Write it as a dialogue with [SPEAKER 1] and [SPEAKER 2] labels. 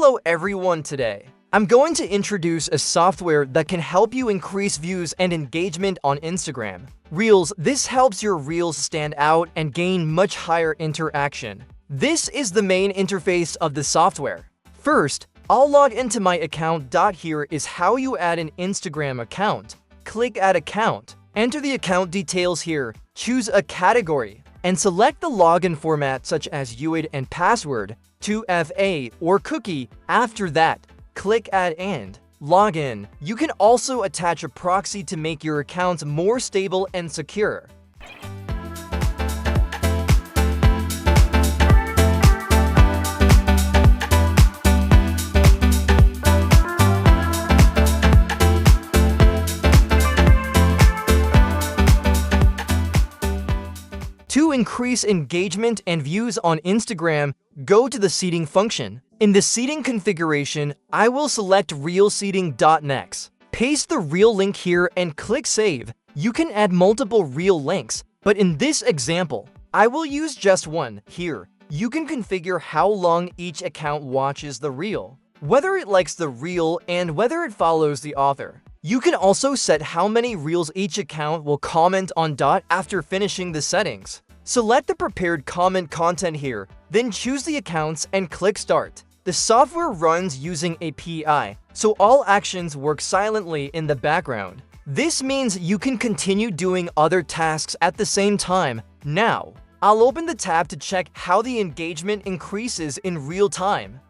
[SPEAKER 1] Hello everyone, today I'm going to introduce a software that can help you increase views and engagement on Instagram Reels. This helps your Reels stand out and gain much higher interaction. This is the main interface of the software. First, I'll log into my account. Here is how you add an Instagram account. Click Add Account. Enter the account details here, choose a category, and select the login format such as UID and password, 2FA or cookie. After that, click Add and log in. You can also attach a proxy to make your account more stable and secure. To increase engagement and views on Instagram, go to the seeding function. In the seeding configuration, I will select Reel Seeding. Next, paste the Reel link here and click Save. You can add multiple Reel links, but in this example, I will use just one. Here, you can configure how long each account watches the Reel, whether it likes the Reel, and whether it follows the author. You can also set how many Reels each account will comment on. After finishing the settings, select the prepared comment content here, then choose the accounts and click Start. The software runs using API, so all actions work silently in the background. This means you can continue doing other tasks at the same time. Now, I'll open the tab to check how the engagement increases in real time.